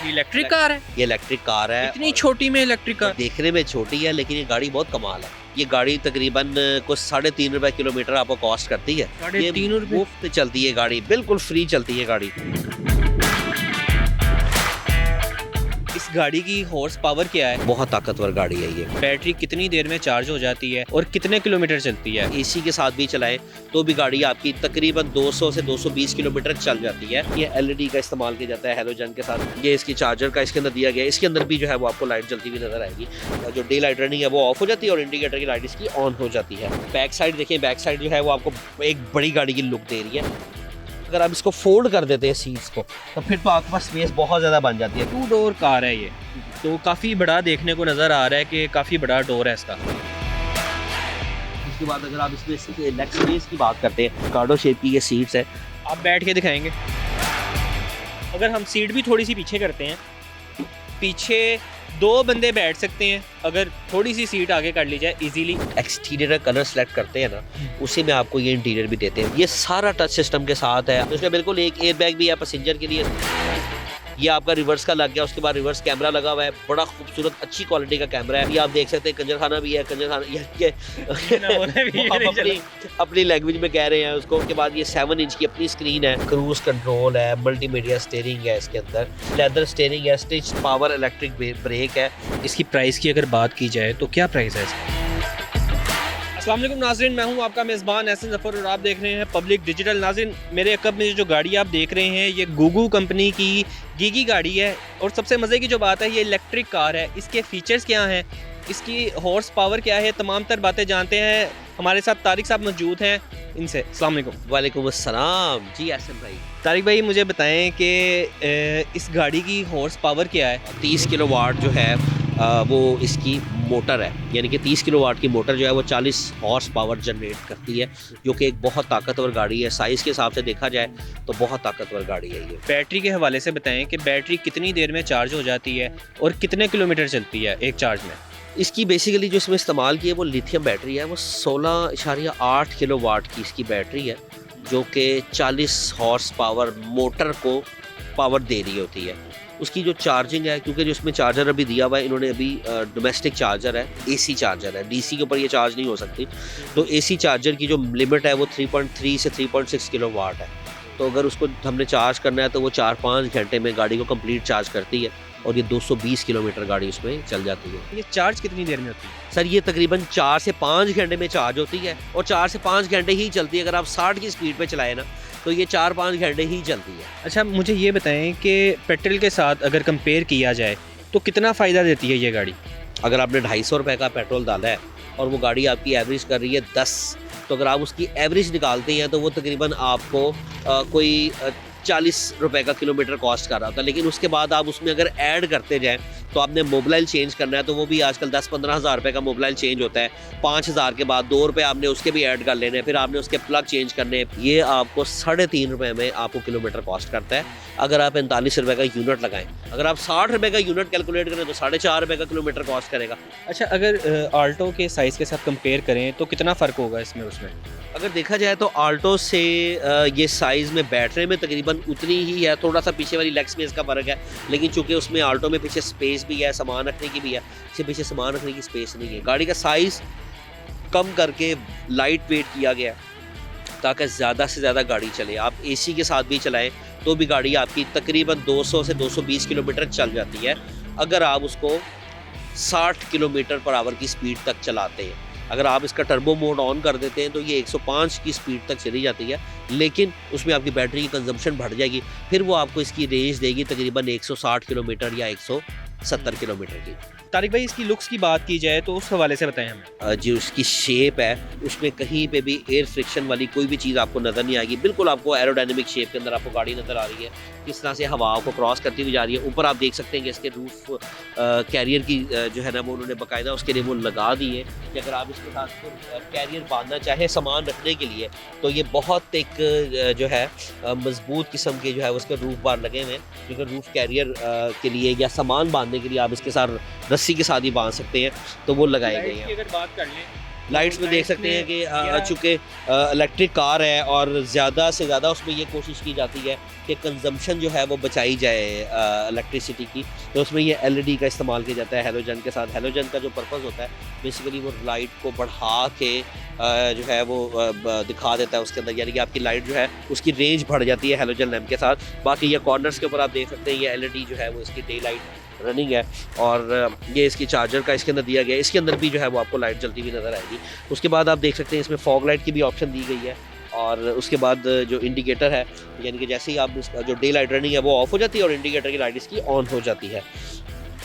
Electric car है? ये electric car है। इतनी छोटी में इलेक्ट्रिक कार? देखने में छोटी है लेकिन ये गाड़ी बहुत कमाल है। ये गाड़ी तकरीबन कुछ 3.5 रुपए किलोमीटर आपको कॉस्ट करती है। 3.5 रुपए मुफ्त चलती है गाड़ी, बिल्कुल फ्री चलती है गाड़ी। इस गाड़ी की हॉर्स पावर क्या है? बहुत ताकतवर गाड़ी है ये। बैटरी कितनी देर में चार्ज हो जाती है और कितने किलोमीटर चलती है? एसी के साथ भी चलाएं तो भी गाड़ी आपकी तकरीबन 200 से 220 किलोमीटर चल जाती है। ये एलईडी का इस्तेमाल किया जाता है हैलोजन के साथ। ये इसकी चार्जर का इसके अंदर दिया गया है। इसके अंदर भी जो है वो आपको लाइट जलती हुई नजर आएगी। जो डे लाइट रनिंग है वो ऑफ हो जाती है और इंडिकेटर की लाइट इसकी ऑन हो जाती है। बैक साइड देखिए, बैक साइड जो है वो आपको एक बड़ी गाड़ी की लुक दे रही है। अगर आप इसको फोल्ड कर देते हैं सीट्स को तो फिर तो आपके पास स्पेस बहुत ज़्यादा बन जाती है। 2 डोर कार है ये, तो काफ़ी बड़ा देखने को नज़र आ रहा है कि काफ़ी बड़ा डोर है इसका। उसके बाद अगर आप इसमें लेग स्पेस की बात करते हैं, कार्डो शेप की ये सीट्स है। आप बैठ के दिखाएंगे? अगर हम सीट भी थोड़ी सी पीछे करते हैं, पीछे 2 बंदे बैठ सकते हैं। अगर थोड़ी सी सीट आगे कर ली जाए इजीली। एक्सटीरियर का कलर सेलेक्ट करते हैं ना, उसी में आपको ये इंटीरियर भी देते हैं। ये सारा टच सिस्टम के साथ है। उसमें बिल्कुल एक एयर बैग भी है पैसेंजर के लिए। ये आपका रिवर्स का लग गया, उसके बाद रिवर्स कैमरा लगा हुआ है। बड़ा खूबसूरत अच्छी क्वालिटी का कैमरा है। ये आप देख सकते हैं कंजर खाना भी है। कंजर खाना अपनी लैंग्वेज में कह रहे हैं उसको। उसके बाद ये 7 इंच की अपनी स्क्रीन है। क्रूज कंट्रोल है, मल्टीमीडिया स्टीयरिंग है इसके अंदर, लेदर स्टीयरिंग है, स्टिच पावर इलेक्ट्रिक ब्रेक है। इसकी प्राइस की अगर बात की जाए तो क्या प्राइस है इसका? अस्सलाम वालेकुम नाज़रीन, मैं हूं आपका मेज़बान एहसन ज़फ़र और आप देख रहे हैं पब्लिक डिजिटल। नाज़रीन, मेरे अकब में जो गाड़ी आप देख रहे हैं ये गुगु कंपनी की गीगी गाड़ी है। और सबसे मज़े की जो बात है, ये इलेक्ट्रिक कार है। इसके फ़ीचर्स क्या हैं, इसकी हॉर्स पावर क्या है, तमाम तर बातें जानते हैं। हमारे साथ तारिक साहब मौजूद हैं, इनसे। अस्सलाम वालेकुम। वालेकुम अस्सलाम जी एहसन भाई। तारिक भाई, मुझे बताएं कि इस गाड़ी की हॉर्स पावर क्या है? 30 किलोवाट जो है वो इसकी मोटर है। यानी कि 30 किलोवाट की मोटर जो है वो 40 हॉर्स पावर जनरेट करती है, जो कि एक बहुत ताकतवर गाड़ी है। साइज़ के हिसाब से देखा जाए तो बहुत ताकतवर गाड़ी है ये। बैटरी के हवाले से बताएं कि बैटरी कितनी देर में चार्ज हो जाती है और कितने किलोमीटर चलती है एक चार्ज में? इसकी बेसिकली जो इसमें इस्तेमाल की है वो लिथियम बैटरी है। वो 16.8 किलोवाट की इसकी बैटरी है, जो कि 40 हॉर्स पावर मोटर को पावर दे रही होती है। उसकी जो चार्जिंग है, क्योंकि जो इसमें चार्जर अभी दिया हुआ है इन्होंने, अभी डोमेस्टिक चार्जर है, एसी चार्जर है। डीसी के ऊपर ये चार्ज नहीं हो सकती। तो एसी चार्जर की जो लिमिट है वो 3.3 से 3.6 किलोवाट है। तो अगर उसको हमने चार्ज करना है तो वो 4-5 घंटे में गाड़ी को कंप्लीट चार्ज करती है और ये 220 किलोमीटर गाड़ी उसमें चल जाती है। ये चार्ज कितनी देर में होती है? सर ये तकरीबन 4 से 5 घंटे में चार्ज होती है और 4 से 5 घंटे ही चलती है। अगर आप 60 की स्पीड पे चलाएं ना तो ये 4-5 घंटे ही चलती है। अच्छा, मुझे ये बताएं कि पेट्रोल के साथ अगर कंपेयर किया जाए तो कितना फ़ायदा देती है ये गाड़ी? अगर आपने 250 रुपये का पेट्रोल डाला है और वो गाड़ी आपकी एवरेज कर रही है 10, तो अगर आप उसकी एवरेज निकालते हैं तो वो तकरीबन आपको कोई 40 रुपये का किलोमीटर कॉस्ट कर रहा था। लेकिन उसके बाद आप उसमें अगर ऐड करते जाएं तो आपने मोबाइल चेंज करना है तो वो भी आजकल 10-15 हज़ार रुपये का मोबाइल चेंज होता है। 5,000 के बाद 2 रुपये आपने उसके भी ऐड कर लेने, फिर आपने उसके प्लग चेंज करने। ये आपको 3.5 रुपये में आपको किलोमीटर कॉस्ट करता है अगर आप 45 रुपये का यूनिट लगाएं। अगर आप 60 रुपये का यूनिट कैलकुलेट करें तो 4.5 रुपये का किलोमीटर कॉस्ट करेगा। अच्छा, अगर आल्टो के साइज़ के साथ कंपेयर करें तो कितना फ़र्क होगा इसमें उसमें? अगर देखा जाए तो आल्टो से ये साइज़ में बैटरी में तकरीबन उतनी ही है। थोड़ा सा पीछे वाली लेग स्पेस का फ़र्क है, लेकिन चूंकि उसमें आल्टो में पीछे स्पेस भी है, सामान रखने की भी है, इससे पीछे सामान रखने की स्पेस नहीं है। गाड़ी का साइज़ कम करके लाइट वेट किया गया ताकि ज़्यादा से ज़्यादा गाड़ी चले। आप एसी के साथ भी चलाएं तो भी गाड़ी आपकी तकरीबन 200 से 220 किलोमीटर चल जाती है अगर आप उसको 60 किलोमीटर पर आवर की स्पीड तक चलाते हैं। अगर आप इसका टर्बो मोड ऑन कर देते हैं तो ये 105 की स्पीड तक चली जाती है, लेकिन उसमें आपकी बैटरी की कंजम्पशन बढ़ जाएगी। फिर वो आपको इसकी रेंज देगी तकरीबन 160 किलोमीटर या 170 किलोमीटर की। तारिक भाई, इसकी लुक्स की बात की जाए तो उस हवाले से बताएं हमें। जो उसकी शेप है उसमें कहीं पे भी एयर फ्रिक्शन वाली कोई भी चीज़ आपको नज़र नहीं आएगी। बिल्कुल आपको एरोडायनेमिक शेप के अंदर आपको गाड़ी नज़र आ रही है, किस तरह से हवा को क्रॉस करती हुई जा रही है। ऊपर आप देख सकते हैं कि इसके रूफ कैरियर की जो है ना वो उन्होंने बाकायदा उसके लिए वो लगा दी है कि अगर आप इसके साथ कैरियर बांधना चाहें सामान रखने के लिए तो ये बहुत एक जो है मजबूत किस्म के जो है उसके रूफ बार लगे हुए हैं, क्योंकि रूफ कैरियर के लिए या सामान बांधने के लिए आप इसके साथ रस्सी के साथ ही बांध सकते हैं, तो वो लगाए गए हैं। अगर बात कर लें लाइट्स में देख सकते हैं कि क्या- चूँकि इलेक्ट्रिक कार है और ज़्यादा से ज़्यादा उसमें ये कोशिश की जाती है कि कंजम्पशन जो है वो बचाई जाए इलेक्ट्रिसिटी की, तो उसमें ये एलईडी का इस्तेमाल किया जाता है हैलोजन के साथ। हैलोजन का जो पर्पस होता है बेसिकली वो लाइट को बढ़ा के जो है वो दिखा देता है उसके अंदर, यानी कि आपकी लाइट जो है उसकी रेंज बढ़ जाती है हैलोजन लैम्प के साथ। बाकी ये कॉर्नर्स के ऊपर आप देख सकते हैं ये एलईडी जो है वो इसकी डे लाइट रनिंग है, और ये इसकी चार्जर का इसके अंदर दिया गया है। इसके अंदर भी जो है वो आपको लाइट जलती हुई नज़र आएगी। उसके बाद आप देख सकते हैं इसमें फॉग लाइट की भी ऑप्शन दी गई है, और उसके बाद जो इंडिकेटर है, यानी कि जैसे ही आप इसका जो डे लाइट रनिंग है वो ऑफ हो जाती है और इंडिकेटर की लाइट इसकी ऑन हो जाती है।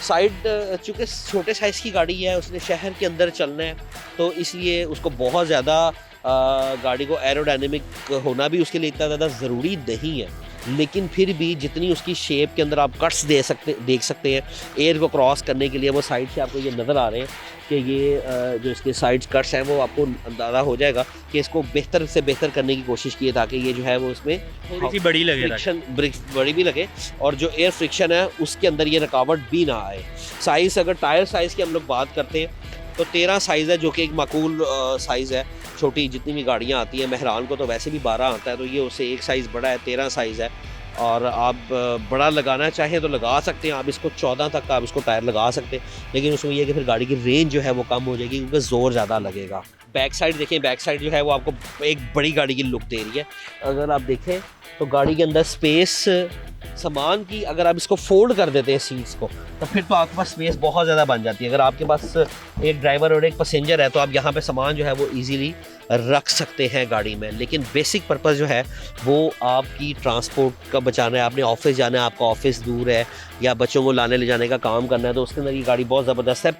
साइड चूँकि छोटे साइज़ की गाड़ी है, उसने शहर के अंदर चलना है, तो इसलिए उसको बहुत ज़्यादा गाड़ी को एरोडायनेमिक होना भी उसके लिए इतना ज़्यादा ज़रूरी नहीं है, लेकिन फिर भी जितनी उसकी शेप के अंदर आप कट्स देख सकते हैं एयर को क्रॉस करने के लिए, वो साइड से आपको ये नज़र आ रहे हैं कि ये जो इसके साइड कट्स हैं वो आपको अंदाज़ा हो जाएगा कि इसको बेहतर से बेहतर करने की कोशिश की है, ताकि ये जो है वो इसमें थोड़ी सी बड़ी लगे फ्रिक्शन बड़ी भी लगे और जो एयर फ्रिक्शन है उसके अंदर ये रुकावट भी ना आए। साइज़, अगर टायर साइज़ की हम लोग बात करते हैं तो 13 साइज़ है, जो कि एक माकूल साइज़ है। छोटी जितनी भी गाड़ियाँ आती हैं, मेहरान को तो वैसे भी 12 आता है, तो ये उससे एक साइज़ बड़ा है, 13 साइज़ है। और आप बड़ा लगाना चाहें तो लगा सकते हैं, आप इसको 14 तक आप इसको टायर लगा सकते हैं, लेकिन उसमें यह कि फिर गाड़ी की रेंज जो है वो कम हो जाएगी क्योंकि ज़ोर ज़्यादा लगेगा। बैक साइड देखें, बैक साइड जो है वो आपको एक बड़ी गाड़ी की लुक दे रही है। अगर आप देखें तो गाड़ी के अंदर स्पेस सामान की, अगर आप इसको फोल्ड कर देते हैं सीट्स को, तो फिर तो आपके पास स्पेस बहुत ज़्यादा बन जाती है। अगर आपके पास एक ड्राइवर और एक पैसेंजर है तो आप यहाँ पे सामान जो है वो इजीली रख सकते हैं गाड़ी में। लेकिन बेसिक पर्पस जो है वो आपकी ट्रांसपोर्ट का बचाना है। आपने ऑफिस जाना है, आपका ऑफिस दूर है, या बच्चों को लाने ले जाने का काम करना है, तो उसके अंदर ये गाड़ी बहुत ज़बरदस्त है।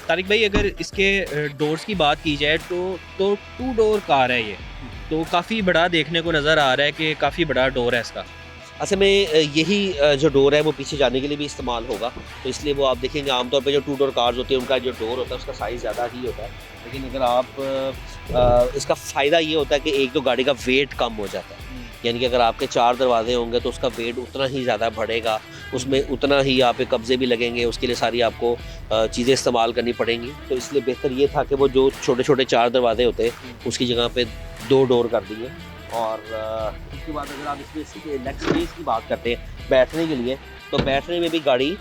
तारिक भाई, अगर इसके डोर्स की बात की जाए तो 2 डोर कार है ये, तो काफ़ी बड़ा देखने को नज़र आ रहा है कि काफ़ी बड़ा डोर है इसका। असल में यही जो डोर है वो पीछे जाने के लिए भी इस्तेमाल होगा, तो इसलिए वो आप देखेंगे आमतौर पे जो 2 डोर कार्स होती है उनका जो डोर होता है उसका साइज़ ज़्यादा ही होता है। लेकिन अगर आप इसका फ़ायदा ये होता है कि एक तो गाड़ी का वेट कम हो जाता है, यानी कि अगर आपके 4 दरवाजे होंगे तो उसका वेट उतना ही ज़्यादा बढ़ेगा, उसमें उतना ही आप पे कब्जे भी लगेंगे, उसके लिए सारी आपको चीज़ें इस्तेमाल करनी पड़ेंगी। तो इसलिए बेहतर ये था कि वो जो छोटे छोटे 4 दरवाजे होते हैं उसकी जगह पे 2 डोर कर दिए। और उसके बाद अगर आप इसमें लेग स्पेस की बात करते हैं बैठने के लिए, तो बैठने में भी गाड़ी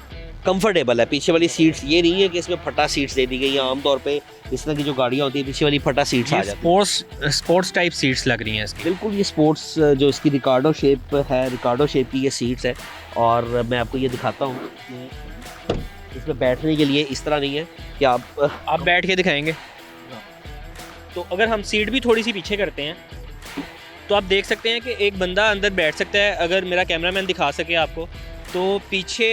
कंफर्टेबल है। पीछे वाली सीट्स ये नहीं है कि इसमें फटा सीट्स दे दी गई हैं। आमतौर पे इस तरह की जो गाड़ियाँ होती है पीछे वाली फटा सीट्स आ जाती है। स्पोर्ट्स टाइप सीट्स लग रही हैं इसकी। बिल्कुल, ये स्पोर्ट्स जो इसकी रिकार्डो शेप है, रिकार्डो शेप की ये सीट्स है। और मैं आपको ये दिखाता हूँ कि इसमें बैठने के लिए इस तरह नहीं है कि आप बैठ के दिखाएंगे। तो अगर हम सीट भी थोड़ी सी पीछे करते हैं तो आप देख सकते हैं कि एक बंदा अंदर बैठ सकता है। अगर मेरा कैमरामैन दिखा सके आपको, तो पीछे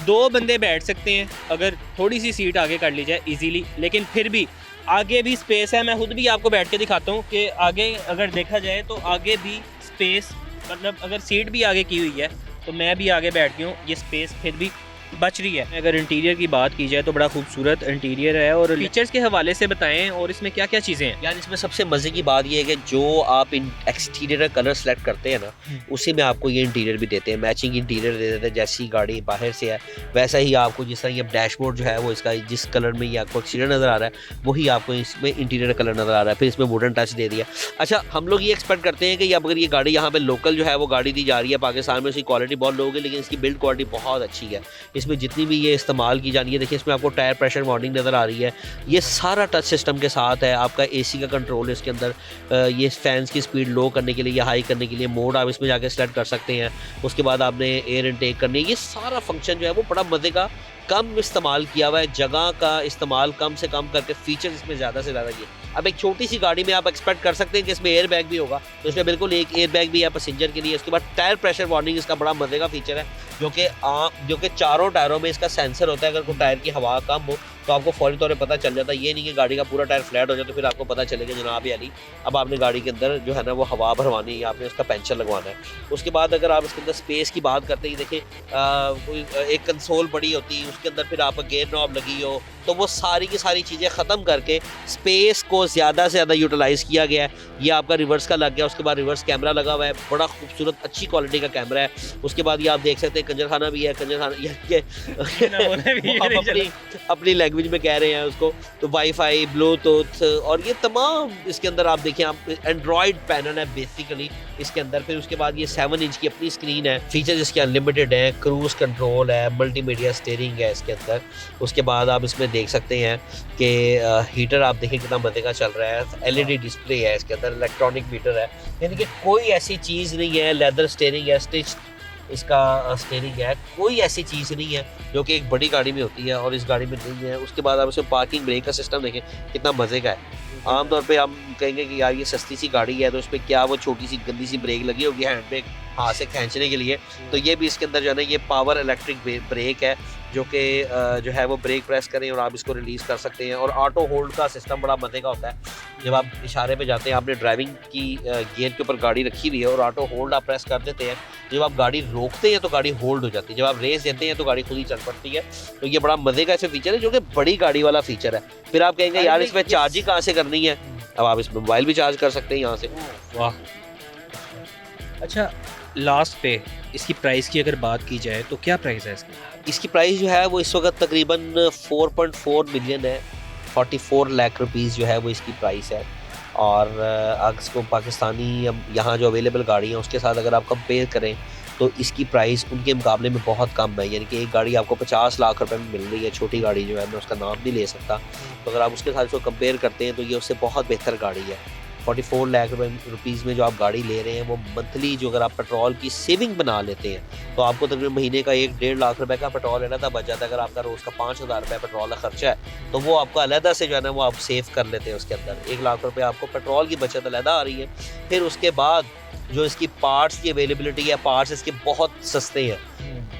2 बंदे बैठ सकते हैं अगर थोड़ी सी सीट आगे कर ली जाए इजीली। लेकिन फिर भी आगे भी स्पेस है। मैं खुद भी आपको बैठ के दिखाता हूँ कि आगे अगर देखा जाए तो आगे भी स्पेस, मतलब अगर सीट भी आगे की हुई है तो मैं भी आगे बैठ गया हूँ, ये स्पेस फिर भी बच रही है। अगर इंटीरियर की बात की जाए तो बड़ा खूबसूरत इंटीरियर है। और फीचर्स के हवाले से बताएं और इसमें क्या क्या चीज़ें हैं। यार इसमें सबसे मज़े की बात ये है कि जो आप एक्सटीरियर कलर सेलेक्ट करते हैं ना, उसी में आपको ये इंटीरियर भी देते हैं, मैचिंग इंटीरियर दे देते हैं। जैसी गाड़ी बाहर से है वैसा ही आपको, जिस तरह ये डैशबोर्ड जो है वो इसका जिस कलर में ये आपको एक्सटीरियर नज़र आ रहा है वही आपको इसमें इंटीरियर कलर नज़र आ रहा है। फिर इसमें वुडन टच दे दिया। अच्छा, हम लोग ये एक्सपेक्ट करते हैं कि अगर ये गाड़ी यहाँ पे लोकल जो है वो गाड़ी दी जा रही है पाकिस्तान में, उसकी क्वालिटी बहुत लो होगी, लेकिन इसकी बिल्ड क्वालिटी बहुत अच्छी है। इसमें जितनी भी ये इस्तेमाल की जानी है, देखिए इसमें आपको टायर प्रेशर वार्निंग नज़र आ रही है। ये सारा टच सिस्टम के साथ है। आपका एसी का कंट्रोल है इसके अंदर, ये फैंस की स्पीड लो करने के लिए या हाई करने के लिए मोड आप इसमें जाके सेलेक्ट कर सकते हैं। उसके बाद आपने एयर इनटेक करनी है। ये सारा फंक्शन जो है वो बड़ा मज़े का, कम इस्तेमाल किया हुआ है, जगह का इस्तेमाल कम से कम करके फीचर्स इसमें ज़्यादा से ज़्यादा किए। अब एक छोटी सी गाड़ी में आप एक्सपेक्ट कर सकते हैं कि इसमें एयर बैग भी होगा, तो इसमें बिल्कुल एक एयर बैग भी है पैसेंजर के लिए। उसके बाद टायर प्रेशर वार्निंग इसका बड़ा मज़े का फीचर है, जो कि चारों टायरों में इसका सेंसर होता है। अगर कोई टायर की हवा कम हो तो आपको फौरी तौर पर पता चल जाता है। ये नहीं कि गाड़ी का पूरा टायर फ्लैट हो जाए तो फिर आपको पता चलेगा जनाब यानी अब आपने गाड़ी के अंदर जो है ना वो हवा भरवानी है, आपने उसका पंचर लगवाना है। उसके बाद अगर आप इसके अंदर स्पेस की बात करते हैं, देखिए कोई एक कंसोल बड़ी होती है, उसके अंदर फिर आप गेयर नॉब लगी हो, तो वो सारी की सारी चीज़ें ख़त्म करके स्पेस को ज़्यादा से ज़्यादा यूटिलाइज़ किया गया है। ये आपका रिवर्स का लग गया, उसके बाद रिवर्स कैमरा लगा हुआ है, बड़ा खूबसूरत अच्छी क्वालिटी का कैमरा है। उसके बाद ये आप देख सकते हैं कंजर खाना भी है। कंजर खाना ये अपनी लैंग्वेज लैंग्वेज में कह रहे हैं उसको, तो वाईफाई, ब्लूटूथ और ये तमाम इसके अंदर आप देखें, आप एंड्रॉयड पैनल है बेसिकली इसके अंदर। फिर उसके बाद ये 7 इंच की अपनी स्क्रीन है, फीचर्स इसके अनलिमिटेड हैं, क्रूज कंट्रोल है, मल्टीमीडिया स्टीयरिंग है इसके अंदर। उसके बाद आप इसमें देख सकते हैं कि हीटर आप देखें कितना मजे का चल रहा है, LED डिस्प्ले है इसके अंदर, इलेक्ट्रॉनिक मीटर है, यानी कि कोई ऐसी चीज़ नहीं है, लेदर स्टीयरिंग है, स्टिच इसका स्टीयरिंग है, कोई ऐसी चीज़ नहीं है जो कि एक बड़ी गाड़ी में होती है और इस गाड़ी में नहीं है। उसके बाद आप इसमें पार्किंग ब्रेक का सिस्टम देखें कितना मज़े का है। आमतौर पे हम कहेंगे कि यार ये सस्ती सी गाड़ी है तो इस पर क्या वो छोटी सी गंदी सी ब्रेक लगी होगी हैंड ब्रेक हाथ से खींचने के लिए, तो ये भी इसके अंदर जो है ना ये पावर इलेक्ट्रिक ब्रेक है जो कि जो है वो ब्रेक प्रेस करें और आप इसको रिलीज़ कर सकते हैं। और ऑटो होल्ड का सिस्टम बड़ा मज़े का होता है, जब आप इशारे पे जाते हैं, आपने ड्राइविंग की गियर के ऊपर गाड़ी रखी हुई है और ऑटो होल्ड आप प्रेस कर देते हैं, जब आप गाड़ी रोकते हैं तो गाड़ी होल्ड हो जाती है, जब आप रेस देते हैं तो गाड़ी खुद ही चल पड़ती है। तो ये बड़ा मज़े का ऐसे फीचर है जो कि बड़ी गाड़ी वाला फीचर है। फिर आप कहेंगे यार इसमें चार्जिंग कहाँ से करनी है, अब आप इसमें मोबाइल भी चार्ज कर सकते हैं यहाँ से। वाह। अच्छा, लास्ट पे इसकी प्राइस की अगर बात की जाए तो क्या प्राइस है इसकी प्राइस जो है वो इस वक्त तकरीबन 4.4 मिलियन है, 44 लाख रुपीज़ जो है वो इसकी प्राइस है। और अगर इसको पाकिस्तानी यहाँ जो अवेलेबल गाड़ी हैं उसके साथ अगर आप कंपेयर करें तो इसकी प्राइस उनके मुकाबले में बहुत कम है, यानी कि एक गाड़ी आपको 50 लाख रुपए में मिल रही है, छोटी गाड़ी जो है, मैं उसका नाम नहीं ले सकता, तो अगर आप उसके साथ इसको कंपेयर करते हैं तो ये उससे बहुत बेहतर गाड़ी है। 44 लाख रुपीज़ में जो आप गाड़ी ले रहे हैं वो मंथली जो अगर आप पेट्रोल की सेविंग बना लेते हैं तो आपको तकरीबन महीने का 1-1.5 लाख रुपए का पेट्रोल अलहदा बच जाता है। अगर आपका रोज़ का 5,000 रुपये पेट्रोल का खर्चा है तो वो आपका अलहदा से जो है ना वो आप सेव कर लेते हैं, उसके अंदर 1 लाख रुपये आपको पेट्रोल की बचत अलहदा आ रही है। फिर उसके बाद जो इसकी पार्ट्स की अवेलेबिलिटी है, पार्ट्स इसके बहुत सस्ते हैं,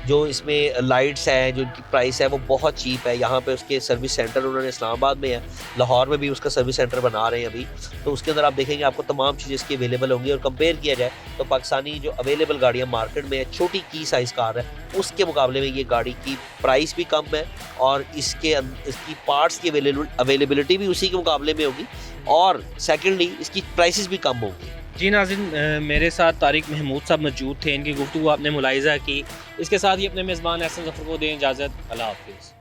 जो इसमें लाइट्स हैं जो इनकी प्राइस है वो बहुत चीप है। यहाँ पे उसके सर्विस सेंटर उन्होंने इस्लामाबाद में है, लाहौर में भी उसका सर्विस सेंटर बना रहे हैं अभी, तो उसके अंदर आप देखेंगे आपको तमाम चीज़ें इसकी अवेलेबल होंगी। और कंपेयर किया जाए तो पाकिस्तानी जो अवेलेबल गाड़ियाँ मार्केट में है, छोटी की साइज़ कार है, उसके मुकाबले में ये गाड़ी की प्राइस भी कम है और इसकी पार्ट्स की अवेलेबिलिटी भी उसी के मुकाबले में होगी और सेकेंडली इसकी प्राइसेस भी कम होंगी। जी नाज़रीन, मेरे साथ तारिक महमूद साहब मौजूद थे, इनकी गुफ्तगू आपने मुलाहिज़ा की। इसके साथ ही अपने मेज़बान एहसन ज़फ़र को दें इजाज़त। अल्लाह हाफ़िज़।